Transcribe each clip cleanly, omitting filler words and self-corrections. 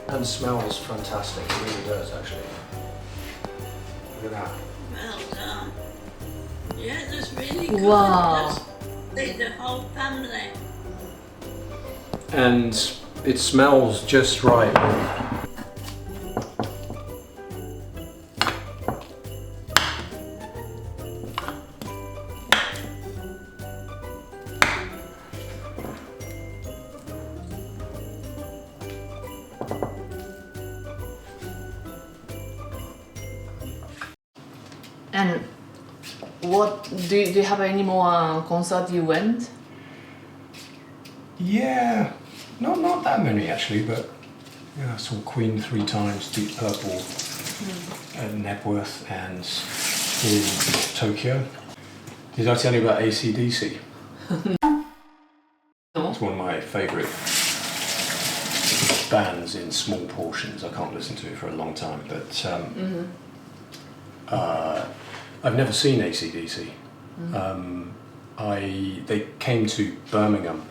And smells fantastic, it really does actually. Look at that. Well done. Yeah, that's really good. Wow. That's the whole family. And it smells just right. And what do you have any more concert you went? Yeah, not that many actually, but yeah, I saw Queen 3 times, Deep Purple at Nebworth and in Tokyo. Did I tell you about AC/DC? No. It's one of my favourite bands in small portions. I can't listen to it for a long time, but I've never seen AC/DC. They came to Birmingham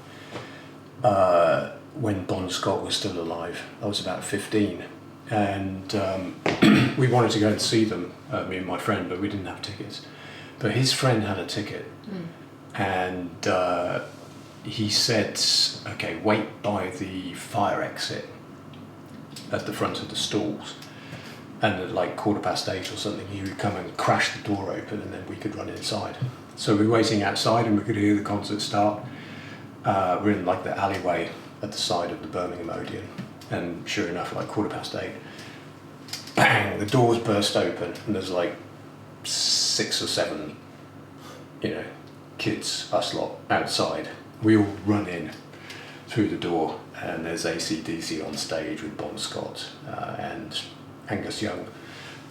when Bon Scott was still alive. I was about 15, and we wanted to go and see them, me and my friend, but we didn't have tickets. But his friend had a ticket, and he said, "Okay, wait by the fire exit at the front of the stalls." And at like 8:15 or something, he would come and crash the door open, and then we could run inside. So we were waiting outside, and we could hear the concert start. We're in like the alleyway at the side of the Birmingham Odeon, and sure enough, like 8:15, bang! The doors burst open, and there's like 6 or 7, kids, us lot, outside. We all run in through the door, and there's AC/DC on stage with Bon Scott and Angus Young,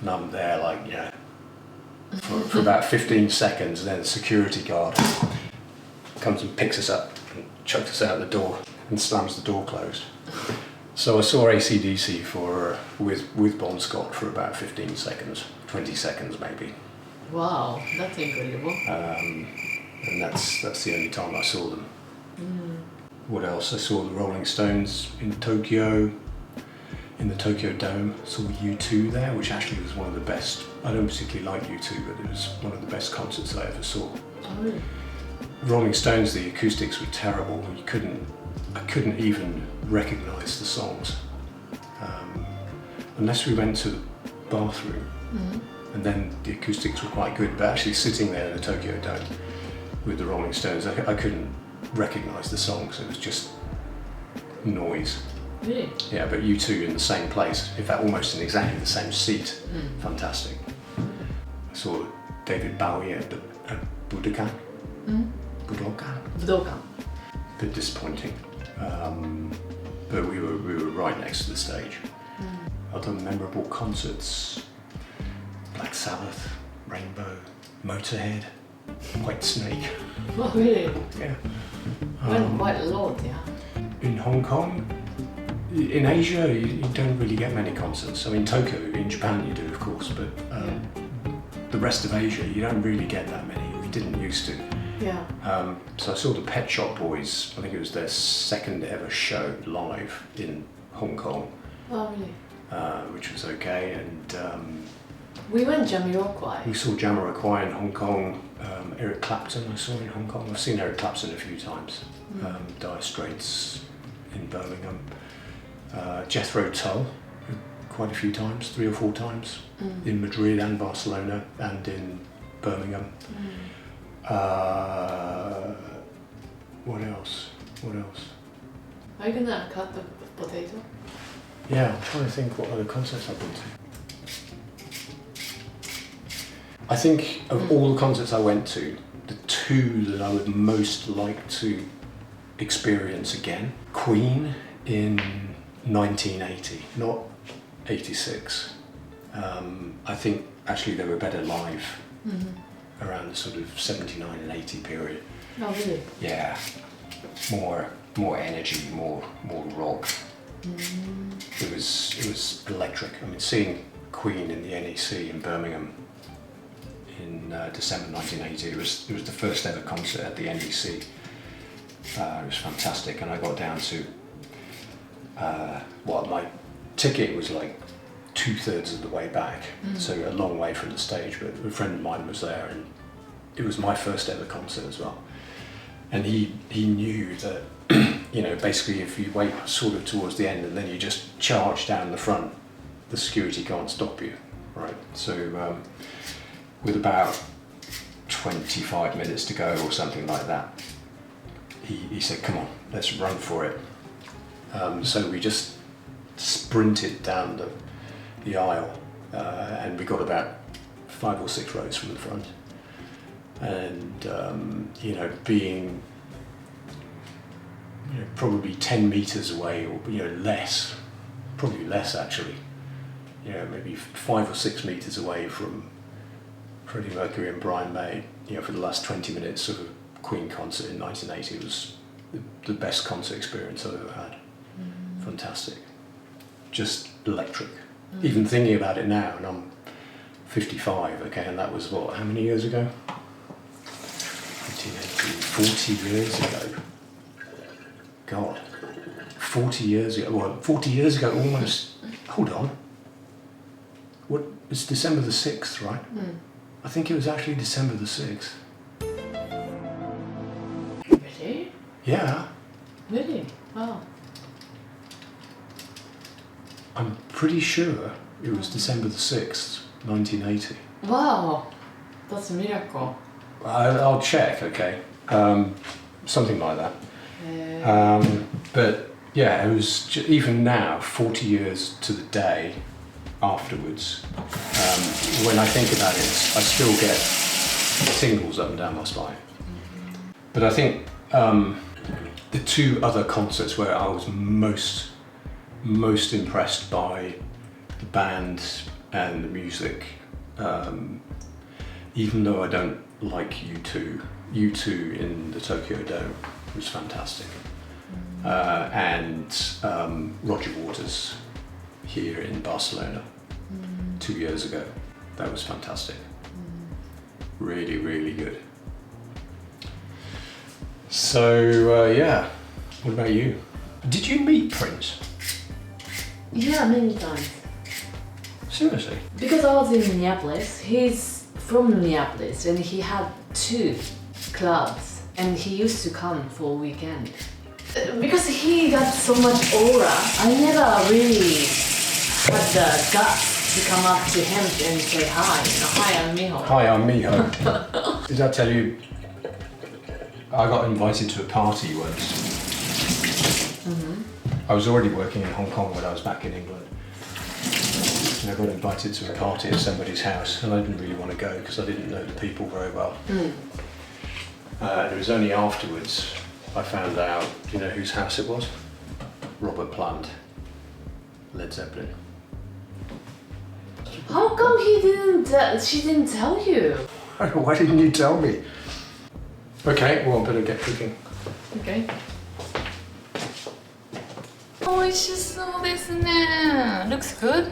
and I'm there like, for about 15 seconds, and then the security guard comes and picks us up and chucks us out the door and slams the door closed. So I saw AC/DC with Bon Scott for about 15 seconds, 20 seconds maybe. Wow, that's incredible. And that's the only time I saw them. What else? I saw the Rolling Stones in Tokyo, in the Tokyo Dome. I saw U2 there, which actually was one of the best. I don't particularly like U2, but it was one of the best concerts I ever saw. Oh, really? Rolling Stones, the acoustics were terrible. I couldn't even recognise the songs, unless we went to the bathroom, and then the acoustics were quite good. But actually sitting there in the Tokyo Dome with the Rolling Stones, I couldn't recognise the songs. It was just noise. Really? Yeah, but U2 in the same place, in fact almost in exactly the same seat. Fantastic. I saw David Bowie at Budokan. Budokan. Budokan. Bit disappointing, but we were right next to the stage. Other memorable concerts: Black Sabbath, Rainbow, Motorhead, Whitesnake. Oh, really? Yeah. Went quite a lot, yeah. In Hong Kong, in Asia, you don't really get many concerts. I mean, Tokyo, in Japan, you do, of course, but the rest of Asia, you don't really get that many. We didn't used to. Yeah. So I saw the Pet Shop Boys. I think it was their second ever show live in Hong Kong, Oh, really? which was okay. And We went Jamiroquai. we saw Jamiroquai in Hong Kong. Eric Clapton I saw in Hong Kong. I've seen Eric Clapton a few times. Dire Straits in Birmingham. Jethro Tull quite a few times, 3 or 4 times, in Madrid and Barcelona and in Birmingham. What else? Are you gonna cut the potato? Yeah, I'm trying to think what other concerts I've been to. I think of all the concerts I went to, the 2 that I would most like to experience again, Queen in 1980, not 86. I think actually they were better live around the sort of 79 and 80 period. Oh, really? Yeah, more energy, more rock. It was electric. I mean, seeing Queen in the NEC in Birmingham in December 1980, it was the first ever concert at the NEC. It was fantastic, and I got down to my ticket was like 2/3 of the way back, so a long way from the stage. But a friend of mine was there, and it was my first ever concert as well. And he knew that, you know, basically if you wait sort of towards the end and then you just charge down the front, the security can't stop you, right? So with about 25 minutes to go or something like that, he said, come on, let's run for it. So we just sprinted down the aisle, and we got about 5 or 6 rows from the front. And you know, being, you know, probably 10 meters away, or, you know, less, probably less actually, you know, maybe 5 or 6 meters away from Freddie Mercury and Brian May, you know, for the last 20 minutes of a Queen concert in 1980 was the best concert experience I've ever had. Fantastic, just electric. Even thinking about it now, and I'm 55, okay, and that was what, how many years ago? 40 years ago. God, 40 years ago. Well, 40 years ago almost. Hold on. What? It's December the 6th, right? I think it was actually December the 6th. Really? Yeah, Really? Wow. I'm pretty sure it was December the 6th, 1980. Wow. That's a miracle. I'll check, okay. Something like that. But yeah, it was even now, 40 years to the day afterwards, when I think about it, I still get tingles up and down my spine. But I think the 2 other concerts where I was most impressed by the band and the music, even though I don't like U2 in the Tokyo Dome was fantastic, and Roger Waters here in Barcelona 2 years ago, that was fantastic. Really, really good. So yeah, what about you? Did you meet Prince? Yeah, many times. Seriously? Because I was in Minneapolis, he's from Minneapolis and he had 2 clubs and he used to come for a weekend. Because he got so much aura, I never really had the guts to come up to him and say hi, you know, hi, I'm Miho. Hi, I'm Miho. Did I tell you I got invited to a party once? I was already working in Hong Kong when I was back in England. And I got invited to a party at somebody's house, and I didn't really want to go because I didn't know the people very well. It was only afterwards I found out, do you know whose house it was? Robert Plant, Led Zeppelin. How come she didn't tell you? Why didn't you tell me? Okay, well, I better get cooking. Okay. 美味しそうですね。Looks good.